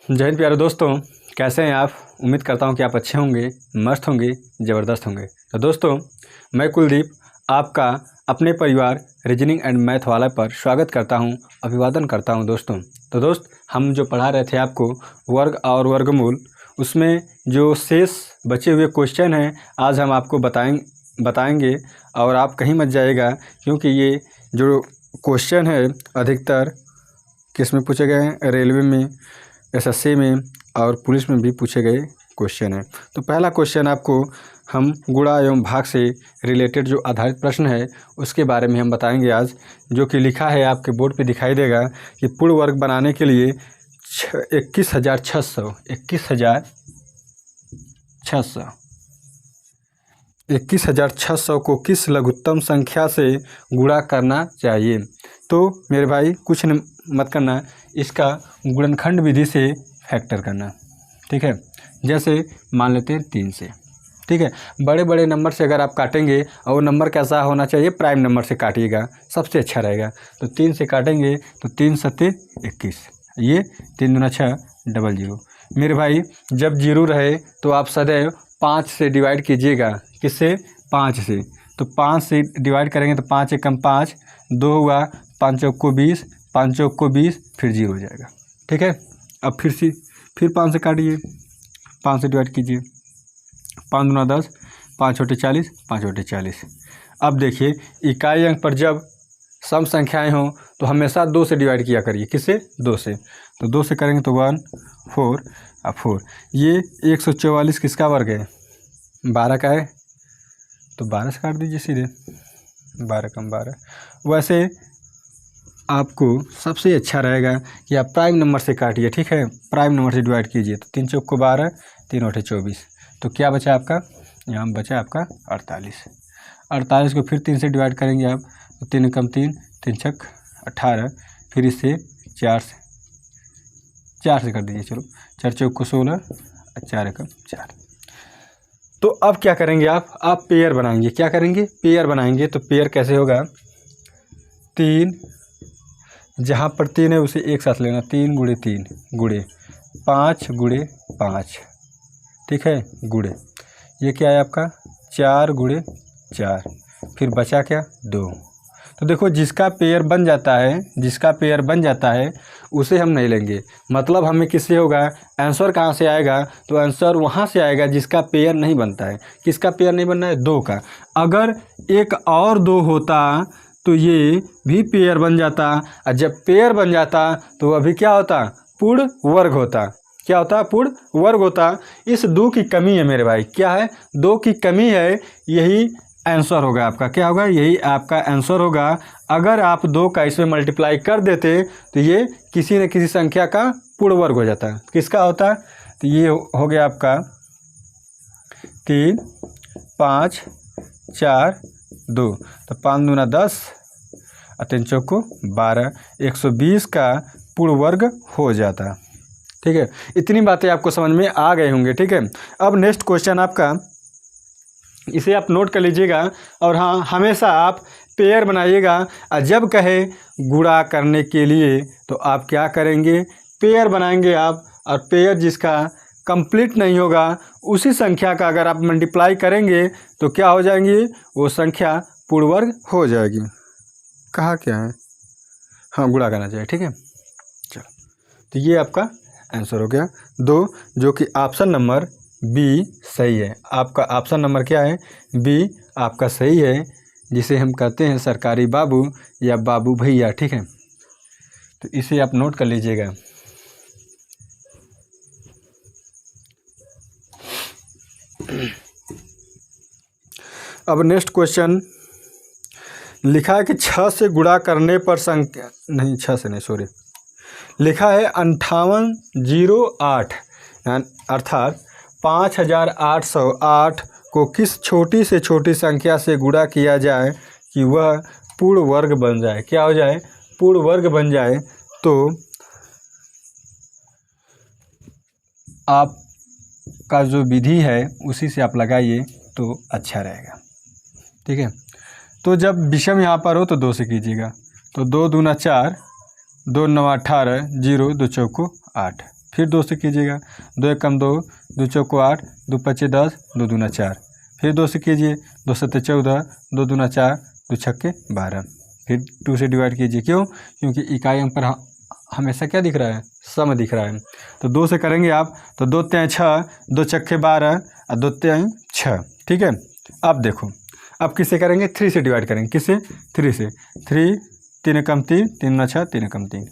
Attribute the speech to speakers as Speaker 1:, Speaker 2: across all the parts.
Speaker 1: जय हिंद प्यारे दोस्तों, कैसे हैं आप। उम्मीद करता हूं कि आप अच्छे होंगे, मस्त होंगे, ज़बरदस्त होंगे। तो दोस्तों, मैं कुलदीप आपका अपने परिवार रीजनिंग एंड मैथ वाला पर स्वागत करता हूं, अभिवादन करता हूं दोस्तों। तो दोस्त, हम जो पढ़ा रहे थे आपको वर्ग और वर्गमूल, उसमें जो शेष बचे हुए क्वेश्चन हैं आज हम आपको बताएंगे और आप कहीं मत जाइएगा, क्योंकि ये जो क्वेश्चन है अधिकतर किस में पूछे गए हैं, रेलवे में, एसएससी में और पुलिस में भी पूछे गए क्वेश्चन है। तो पहला क्वेश्चन आपको हम गुणा एवं भाग से रिलेटेड जो आधारित प्रश्न है उसके बारे में हम बताएंगे आज, जो कि लिखा है आपके बोर्ड पे दिखाई देगा कि पूर्ण वर्ग बनाने के लिए 21,600 को किस लघुत्तम संख्या से गुणा करना चाहिए। तो मेरे भाई कुछ मत करना, इसका गुणनखंड विधि से फैक्टर करना, ठीक है। जैसे मान लेते हैं 3 से, ठीक है। बड़े बड़े नंबर से अगर आप काटेंगे और वो नंबर कैसा होना चाहिए, प्राइम नंबर से काटिएगा, सबसे अच्छा रहेगा। तो 3 से काटेंगे तो 3 सत्ते 21, ये 3 दूना 6 00। मेरे भाई जब 0 रहे तो आप सदैव 5 से डिवाइड कीजिएगा। किससे? 5 से। तो 5 से डिवाइड करेंगे तो 5 एकम 5, 2 हुआ, 5 चौक को 20, 5 चौक को 20, फिर 0 हो जाएगा, ठीक है। अब फिर 5 से काटिए, 5 से डिवाइड कीजिए, 5 दूना 10, 5 छोटे 40, 5 छोटे 40। अब देखिए इकाई अंक पर जब सम संख्याएं हों तो हमेशा 2 से डिवाइड किया करिए। किससे? 2 से। तो 2 से करेंगे तो 1 4 अब 4। ये 144 किसका वर्ग है? 12 का है, तो 12 से काट दीजिए सीधे, 12 कम 12। वैसे आपको सबसे अच्छा रहेगा कि आप प्राइम नंबर से काटिए, ठीक है। प्राइम नंबर से डिवाइड कीजिए तो 3 चौक को 12, 3 8 24। तो क्या बचा आपका? यहाँ बचा आपका 48। 48 को फिर 3 से डिवाइड करेंगे आप, तो 3 कम 3, 3 छक 18। फिर इससे 4 से कर दीजिए, चलो 4 चौक को 16, 4 एकम 4। तो अब क्या करेंगे आप पेयर बनाएंगे। क्या करेंगे? पेयर बनाएंगे। तो पेयर कैसे होगा? 3, जहाँ पर 3 है उसे एक साथ लेना, 3 गुणे 3 गुणे 5 गुणे 5, ठीक है, गुणे ये क्या है आपका 4 गुणे 4। फिर बचा क्या? 2। तो देखो जिसका पेयर बन जाता है उसे हम नहीं लेंगे। मतलब हमें किससे होगा? आंसर कहाँ से आएगा? तो आंसर वहाँ से आएगा जिसका पेयर नहीं बनता है। किसका पेयर नहीं बनना है? 2 का। अगर एक और 2 होता तो ये भी पेयर बन जाता, और जब पेयर बन जाता तो अभी क्या होता? पूर्ण वर्ग होता। क्या होता? पूर्ण वर्ग होता। इस 2 की कमी है मेरे भाई। क्या है? 2 की कमी है, यही आंसर होगा आपका। क्या होगा? यही आपका आंसर होगा। अगर आप 2 का इसमें मल्टीप्लाई कर देते तो ये किसी न किसी संख्या का पूर्ण वर्ग हो जाता। किसका होता? तो ये हो गया आपका 3 5 4 2। तो 5 दूना 10 और 3 चौक को 12, 120 का पूर्ण वर्ग हो जाता, ठीक है। इतनी बातें आपको समझ में आ गए होंगे, ठीक है। अब नेक्स्ट क्वेश्चन आपका, इसे आप नोट कर लीजिएगा। और हाँ, हमेशा आप पेयर बनाइएगा, और जब कहे गुणा करने के लिए तो आप क्या करेंगे? पेयर बनाएंगे आप, और पेयर जिसका कंप्लीट नहीं होगा उसी संख्या का अगर आप मल्टीप्लाई करेंगे तो क्या हो जाएंगी? वो संख्या पूर्ण वर्ग हो जाएगी। कहा क्या है? हाँ, गुणा करना चाहिए, ठीक है। चलो, तो ये आपका आंसर हो गया 2, जो कि ऑप्शन नंबर बी सही है। आपका ऑप्शन नंबर क्या है? बी आपका सही है, जिसे हम कहते हैं सरकारी बाबू या बाबू भैया, ठीक है। तो इसे आप नोट कर लीजिएगा। अब नेक्स्ट क्वेश्चन लिखा है कि 6 से गुणा करने पर संख्या नहीं, 6 से नहीं, सॉरी, लिखा है 5808, अर्थात 5808 को किस छोटी से छोटी संख्या से गुणा किया जाए कि वह पूर्ण वर्ग बन जाए। क्या हो जाए? पूर्ण वर्ग बन जाए। तो आपका जो विधि है उसी से आप लगाइए तो अच्छा रहेगा, ठीक है। तो जब विषम यहाँ पर हो तो 2 से कीजिएगा। तो 2 दूना 4, 2 9 18, 0 2 चौको 8, फिर 2 से कीजिएगा, 2 एकम 2, 2 चौको 8, 2 पच्चे 10, 2 दूना 4। फिर 2 से कीजिए, 2 सत्ते 14, 2 दूना 4, 2 छक्के 12। फिर 2 से डिवाइड कीजिए, क्यों? क्योंकि इकाई अंक पर हमेशा क्या दिख रहा है? सम दिख रहा है। तो 2 से करेंगे आप तो 2 तिहाई 6, 2 छक्के 12 और 2 तिहाई 6। ठीक है। अब देखो, अब किससे करेंगे? 3 से डिवाइड करेंगे। किससे? 3 से। 3 3 एकम 3, 3 दूना 6, 3 एकम 3।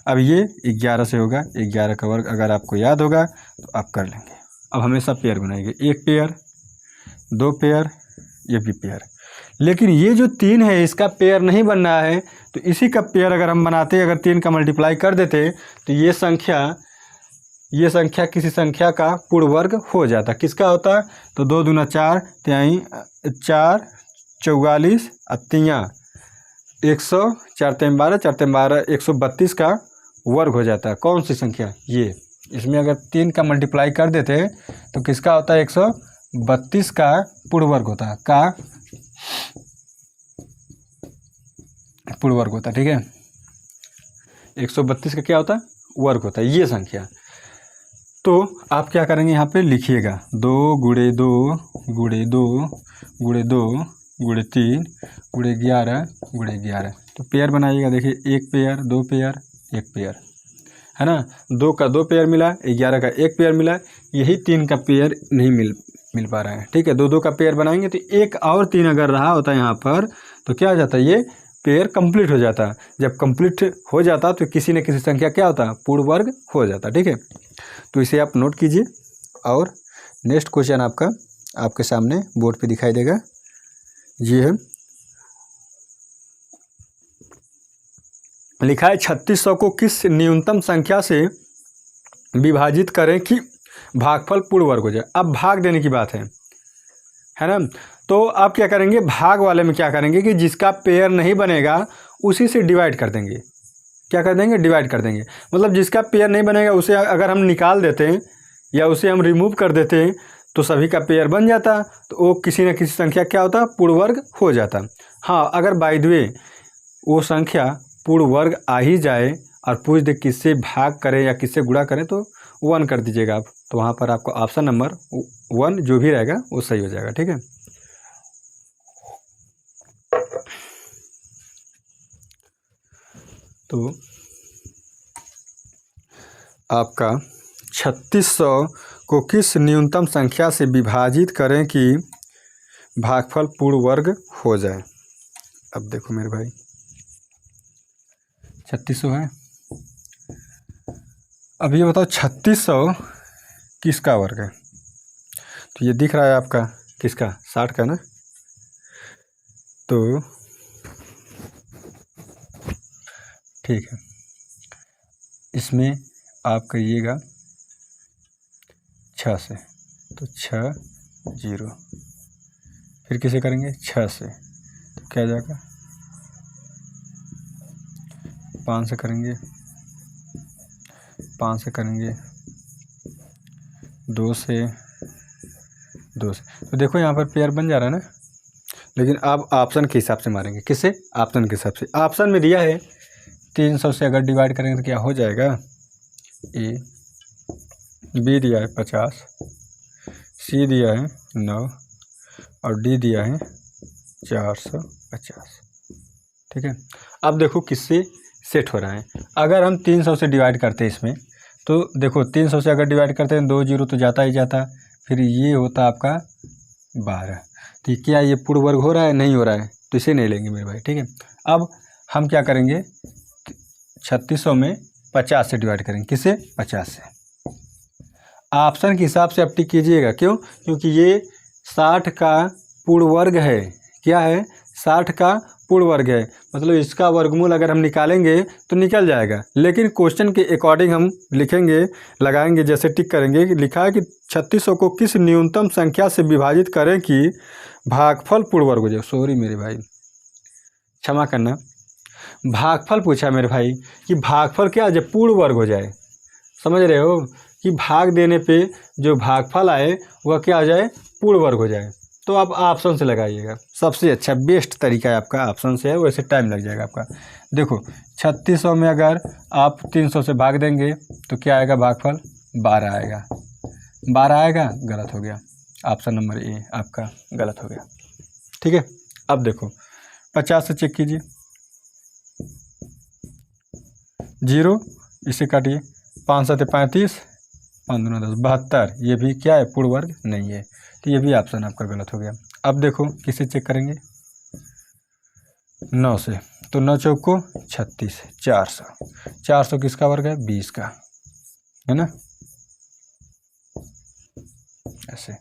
Speaker 1: अब ये 11 से होगा। 11 का वर्ग अगर आपको याद होगा तो आप कर लेंगे। अब हमेशा पेयर बनाएंगे, 1 पेयर, 2 पेयर, ये भी पेयर। लेकिन ये जो 3 है इसका पेयर नहीं बन रहा है, तो इसी का पेयर अगर हम बनाते, अगर 3 का मल्टीप्लाई कर देते तो ये संख्या किसी संख्या का पूर्ण वर्ग हो जाता। किसका होता? तो 2 दूना 4, तिहाई 4, 44 और 3 100, 4 तिहाई 12, 4 तिहाई 12 132 का वर्ग हो जाता है। कौन सी संख्या? ये। इसमें अगर 3 का मल्टीप्लाई कर देते तो किसका होता है? 132 का पूर्ण वर्ग होता है। का पूर्ण वर्ग होता है। ठीक है, 132 का क्या होता है? वर्ग होता है ये संख्या। तो आप क्या करेंगे? यहाँ पे लिखिएगा 2 गुणे 2 गुणे 2 गुणे 2 गुणे 3 गुणे 11 गुणे 11। तो पेयर बनाइएगा। देखिए 1 पेयर, 2 पेयर, 1 पेयर, है ना। 2 का 2 पेयर मिला, 11 का 1 पेयर मिला। यही 3 का पेयर नहीं मिल पा रहा है। ठीक है, 2 का पेयर बनाएंगे तो 1 और 3 अगर रहा होता है यहाँ पर तो क्या हो जाता है? ये पेयर कंप्लीट हो जाता। जब कंप्लीट हो जाता तो किसी न किसी संख्या क्या होता? पूर्ण वर्ग हो जाता। ठीक है, तो इसे आप नोट कीजिए। और नेक्स्ट क्वेश्चन आपके सामने बोर्ड पे दिखाई देगा। ये है, लिखा है 3600 को किस न्यूनतम संख्या से विभाजित करें कि भागफल पूर्ण वर्ग हो जाए। अब भाग देने की बात है ना। तो आप क्या करेंगे? भाग वाले में क्या करेंगे कि जिसका पेयर नहीं बनेगा उसी से डिवाइड कर देंगे। क्या कर देंगे? डिवाइड कर देंगे। मतलब जिसका पेयर नहीं बनेगा उसे अगर हम निकाल देते हैं या उसे हम रिमूव कर देते हैं तो सभी का पेयर बन जाता, तो वो किसी न किसी संख्या क्या होता? पूर्ण वर्ग हो जाता। हाँ, अगर बाय द वे वो संख्या पूर्ण वर्ग आ ही जाए और पूछ दे किससे भाग करें या किससे गुणा करें तो 1 कर दीजिएगा आप। तो वहाँ पर आपको ऑप्शन नंबर 1 जो भी रहेगा वो सही हो जाएगा। ठीक है, तो आपका 3600 को किस न्यूनतम संख्या से विभाजित करें कि भागफल पूर्ण वर्ग हो जाए। अब देखो मेरे भाई, 3600 है। अब ये बताओ 3600 किसका वर्ग है? तो ये दिख रहा है आपका किसका? 60 का ना। तो ठीक है, इसमें आप करिएगा 6 से, तो 6 0। फिर किसे करेंगे? 6 से, तो क्या जाएगा? 5 से करेंगे, 5 से करेंगे, 2 से, 2 से। तो देखो यहाँ पर पेयर बन जा रहा है ना। लेकिन आप ऑप्शन के हिसाब से मारेंगे। किससे? ऑप्शन के हिसाब से। ऑप्शन में दिया है 300 से अगर डिवाइड करेंगे तो क्या हो जाएगा? ए, बी दिया है 50, सी दिया है 9 और डी दिया है 450। ठीक है, अब देखो किससे सेट हो रहा है। अगर हम 300 से डिवाइड करते हैं इसमें, तो देखो 300 से अगर डिवाइड करते हैं 2 0 तो जाता ही जाता। फिर ये होता आपका 12। तो क्या ये पूर्ण वर्ग हो रहा है? नहीं हो रहा है, तो इसे नहीं लेंगे मेरे भाई। ठीक है, अब हम क्या करेंगे? 3600 में 50 से डिवाइड करेंगे। किसे? 50 से। ऑप्शन के हिसाब से आप टिक कीजिएगा। क्यों? क्योंकि ये 60 का पूर्ण वर्ग है। क्या है? 60 का पूर्ण वर्ग है। मतलब इसका वर्गमूल अगर हम निकालेंगे तो निकल जाएगा। लेकिन क्वेश्चन के अकॉर्डिंग हम लिखेंगे, लगाएंगे, जैसे टिक करेंगे कि लिखा है कि 3600 को किस न्यूनतम संख्या से विभाजित करें कि भागफल पूर्ण वर्ग हो जाए। सॉरी मेरे भाई, क्षमा करना, भागफल पूछा मेरे भाई कि भागफल क्या जब पूर्ण वर्ग हो जाए। समझ रहे हो कि भाग देने पे जो भागफल आए वह क्या हो जाए? पूर्ण वर्ग हो जाए। तो आप ऑप्शन से लगाइएगा, सबसे अच्छा बेस्ट तरीका है आपका ऑप्शन से है। वैसे टाइम लग जाएगा आपका। देखो 3600 में अगर आप 300 से भाग देंगे तो क्या आएगा, भागफल 12 आएगा। 12 आएगा, गलत हो गया। ऑप्शन नंबर ए आपका गलत हो गया। ठीक है, अब देखो 50 से चेक कीजिए, 0 इसे काटिए, 5 7 35, 5 2 10, 72, ये भी क्या है, पूर्ण वर्ग नहीं है, तो ये भी ऑप्शन आपका गलत हो गया। अब देखो किसे चेक करेंगे, 9 से, तो 9 चौक को 36, 400, 400 किसका वर्ग है, 20 का, है ना, ऐसे,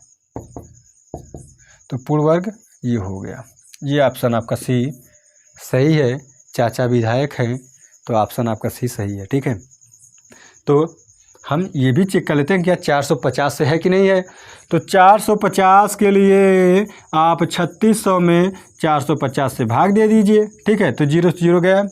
Speaker 1: तो पूर्ण वर्ग ये हो गया। ये ऑप्शन आपका सी सही है। चाचा विधायक हैं तो ऑप्शन आपका सी सही है। ठीक है, तो हम ये भी चेक कर लेते हैं क्या 450 से है कि नहीं है। तो 450 के लिए आप 3600 में 450 से भाग दे दीजिए। ठीक है, तो 0 से 0 गया,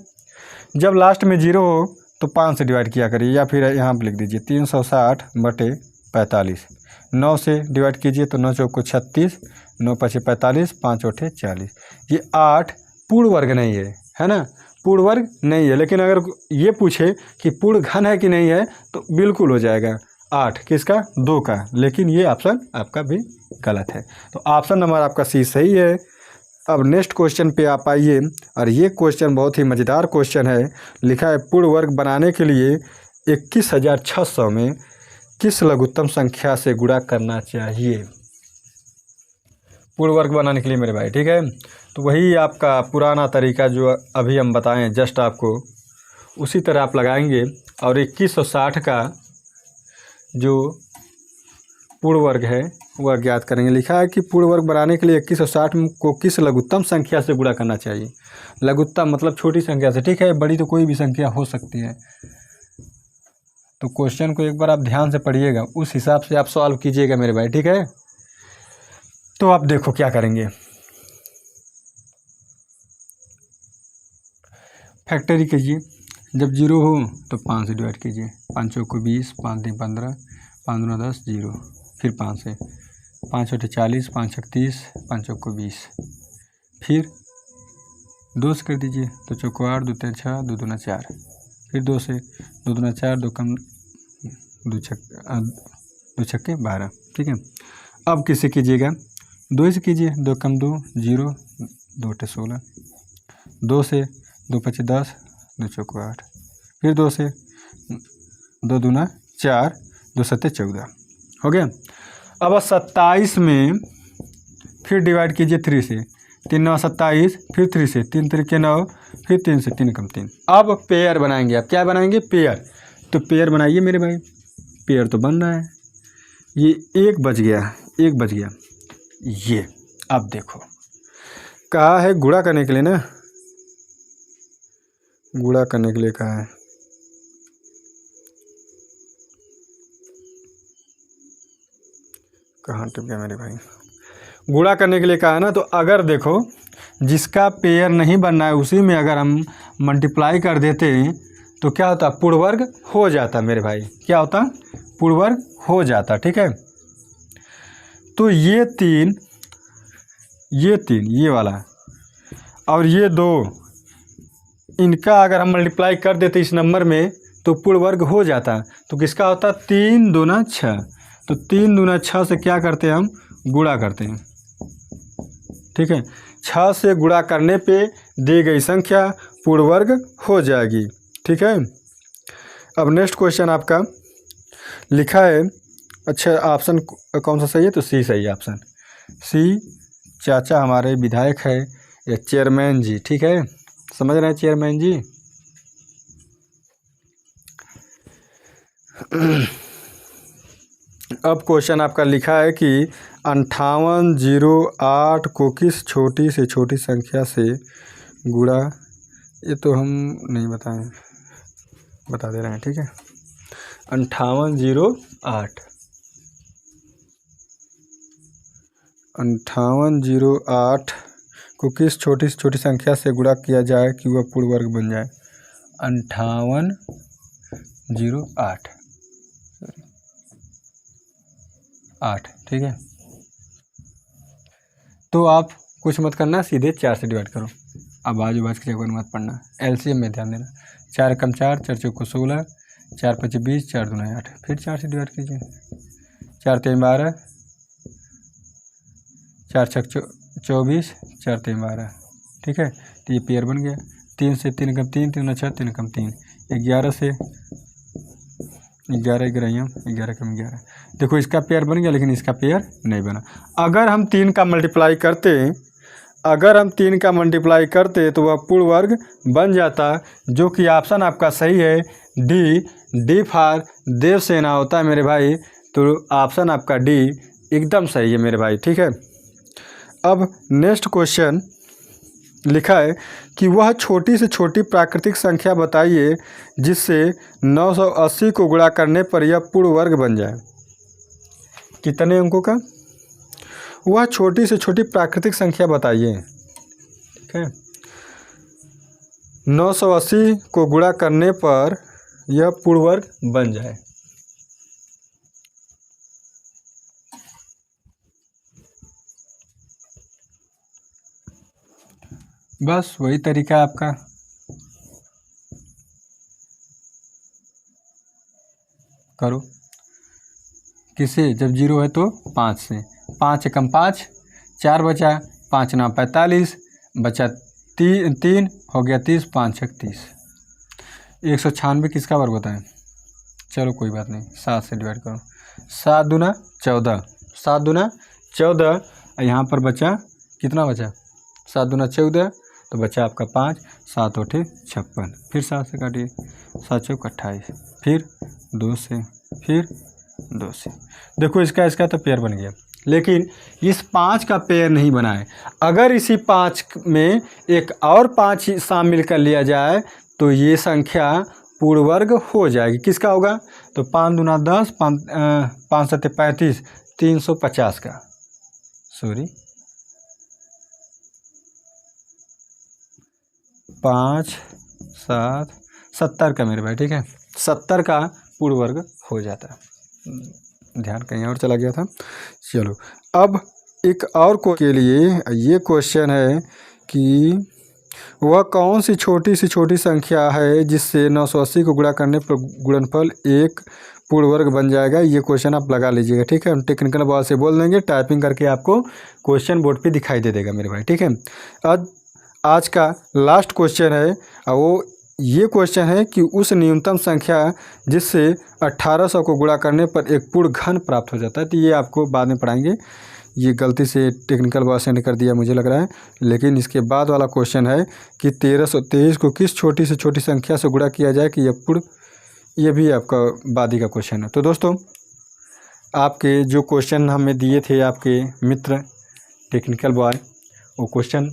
Speaker 1: जब लास्ट में 0 हो तो 5 से डिवाइड किया करिए, या फिर यहाँ पर लिख दीजिए 360 बटे 45। 9 से डिवाइड कीजिए तो 9 चौक को 36, 9 5 45, 5 8 40। ये 8 पूर्ण वर्ग नहीं है ना, पूर्ण वर्ग नहीं है। लेकिन अगर ये पूछे कि पूर्ण घन है कि नहीं है तो बिल्कुल हो जाएगा 8 किसका, 2 का। लेकिन ये ऑप्शन आपका भी गलत है, तो ऑप्शन नंबर आपका सी सही है। अब नेक्स्ट क्वेश्चन पे आप आइए, और ये क्वेश्चन बहुत ही मज़ेदार क्वेश्चन है। लिखा है पूर्ण वर्ग बनाने के लिए 21,600 में किस लघुत्तम संख्या से गुणा करना चाहिए। पूर्ण वर्ग बनाने के लिए मेरे भाई, ठीक है, तो वही आपका पुराना तरीका जो अभी हम बताएं जस्ट आपको, उसी तरह आप लगाएंगे और 2160 का जो पूर्ण वर्ग है वह ज्ञात करेंगे। लिखा है कि पूर्ण वर्ग बनाने के लिए 2160 को किस लघुत्तम संख्या से गुणा करना चाहिए। लघुत्तम मतलब छोटी संख्या से, ठीक है, बड़ी तो कोई भी संख्या हो सकती है। तो क्वेश्चन को एक बार आप ध्यान से पढ़िएगा, उस हिसाब से आप सॉल्व कीजिएगा मेरे भाई, ठीक है। तो आप देखो क्या करेंगे, फैक्टरी कीजिए। जब 0 हो तो 5 से डिवाइड कीजिए, 5 चौक को 20, 5 3 15, 5 2 10, 0, फिर 5 से, 5 8 40, 5 31, 5 चौक को 20, फिर 2 से कर दीजिए, तो चौक को 8, 2 3 6, 2 2 4, फिर 2 से, 2 2 4, 2 कम 2 छक्के 12। ठीक है, अब किससे कीजिएगा, 2 से कीजिए, 2 कम 2 0, 2 8 16, 2 से, 2 5 10, 2 चौक 8, फिर 2 से, 2 दूना 4, 2 7 14, हो गया। अब 27 में फिर डिवाइड कीजिए 3 से, 3 9 27, फिर 3 से, 3 3 के 9, फिर 3 से, 3 कम 3। अब पेयर बनाएंगे, आप क्या बनाएंगे, पेयर। तो पेयर बनाइए मेरे भाई, पेयर तो बन रहा है, ये 1 बच गया, 1 बच गया ये। अब देखो कहा है गुणा करने के लिए ना, गुणा करने के लिए कहा है, कहाँ टिप गया मेरे भाई, गुणा करने के लिए कहा है ना। तो अगर देखो जिसका पेयर नहीं बनना है उसी में अगर हम मल्टीप्लाई कर देते तो क्या होता, पूर्ण वर्ग हो जाता मेरे भाई, क्या होता, पूर्ण वर्ग हो जाता। ठीक है, तो ये 3 ये वाला और ये 2, इनका अगर हम मल्टीप्लाई कर देते इस नंबर में तो पूर्ण वर्ग हो जाता। तो किसका होता, 3 दूना 6, तो 3 दूना 6 से क्या करते हैं हम, गुणा करते हैं। ठीक है, 6 से गुणा करने पे दी गई संख्या पूर्ण वर्ग हो जाएगी। ठीक है, अब नेक्स्ट क्वेश्चन आपका लिखा है, अच्छा ऑप्शन कौन सा सही है, तो सी सही है, ऑप्शन सी। चाचा हमारे विधायक है या चेयरमैन जी, ठीक है, समझ रहे हैं चेयरमैन जी। अब क्वेश्चन आपका लिखा है कि 5808 को किस छोटी से छोटी संख्या से गुणा, ये तो हम नहीं बताएं, बता दे रहे हैं। ठीक है, 5808 को किस छोटी से छोटी संख्या से गुणा किया जाए कि वह पूर्ण वर्ग बन जाए। 5808, ठीक है, तो आप कुछ मत करना, सीधे 4 से डिवाइड करो। अब आजू बाजू की जगह मत पढ़ना, एलसीएम में ध्यान देना। 4 कम 4, 4 चौको 16, 4 पचे 20, 4 दूना 8, फिर 4 से डिवाइड कीजिए। 4 3 12, 4 छक 24, 4 3 12, ठीक है। तो ये पेयर बन गया। 3 से 3 कम 3, 3 6, 3 कम 3, 11 से 11 11 11 कम 11। देखो इसका पेयर बन गया, लेकिन इसका पेयर नहीं बना। अगर हम 3 का मल्टीप्लाई करते तो वह पूर्ण वर्ग बन जाता, जो कि ऑप्शन आपका सही है डी फॉर देवसेना होता है मेरे भाई। तो ऑप्शन आपका डी एकदम सही है मेरे भाई, ठीक है। अब नेक्स्ट क्वेश्चन लिखा है कि वह छोटी से छोटी प्राकृतिक संख्या बताइए जिससे 980 को गुणा करने पर यह पूर्ण वर्ग बन जाए। कितने अंकों का? वह छोटी से छोटी प्राकृतिक संख्या बताइए, ठीक है। 980 को गुणा करने पर यह पूर्ण वर्ग बन जाए। बस वही तरीका है आपका। करो किसे, जब 0 है तो 5 से। 5 कम 5, 4 बचा, 5 9 45, बचा 3 हो गया 30, 5 6 30। 196 किसका वर्ग होता है? चलो कोई बात नहीं, 7 से डिवाइड करो। 7 दूना 14, 7 दूना 14। यहाँ पर बचा कितना बचा? 7 दूना 14, तो बचा आपका 5, 7 8 56, फिर 7 से काटिए, 7 चौक 28, फिर 2 से, फिर 2 से। देखो इसका तो पेयर बन गया, लेकिन इस 5 का पेयर नहीं बना है। अगर इसी 5 में एक और 5 शामिल कर लिया जाए तो ये संख्या पूर्ण वर्ग हो जाएगी। किसका होगा? तो 5 दूना 10, 5 7 35, 350 का, सॉरी 5 7 70 का मेरे भाई, ठीक है। 70 का पूर्ण वर्ग हो जाता है। ध्यान कहीं और चला गया था। चलो अब एक और के लिए ये क्वेश्चन है कि वह कौन सी छोटी से छोटी संख्या है जिससे 980 को गुणा करने पर गुणनफल एक पूर्ण वर्ग बन जाएगा। ये क्वेश्चन आप लगा लीजिएगा, ठीक है। हम टेक्निकल बॉल से बोल देंगे, टाइपिंग करके आपको क्वेश्चन बोर्ड पे दिखाई दे देगा मेरे भाई, ठीक है। आज का लास्ट क्वेश्चन है, और वो ये क्वेश्चन है कि उस न्यूनतम संख्या जिससे 1800 को गुणा करने पर एक पूर्ण घन प्राप्त हो जाता है। तो ये आपको बाद में पढ़ाएंगे, ये गलती से टेक्निकल बॉक्स सेंड कर दिया मुझे लग रहा है। लेकिन इसके बाद वाला क्वेश्चन है कि 1323 को किस छोटी से छोटी संख्या से गुणा किया जाए कि यह पूर्ण, ये भी आपका बादी का क्वेश्चन है। तो दोस्तों आपके जो क्वेश्चन हमें दिए थे आपके मित्र टेक्निकल बॉय, वो क्वेश्चन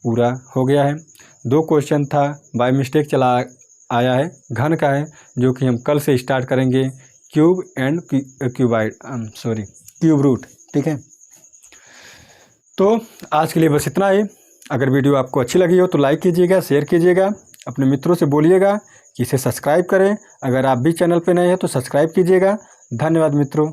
Speaker 1: पूरा हो गया है। 2 क्वेश्चन था बाय मिस्टेक चला आया है, घन का है, जो कि हम कल से स्टार्ट करेंगे, क्यूब एंड क्यूब रूट, ठीक है। तो आज के लिए बस इतना ही। अगर वीडियो आपको अच्छी लगी हो तो लाइक कीजिएगा, शेयर कीजिएगा, अपने मित्रों से बोलिएगा कि इसे सब्सक्राइब करें। अगर आप भी चैनल पे नए हैं तो सब्सक्राइब कीजिएगा। धन्यवाद मित्रों।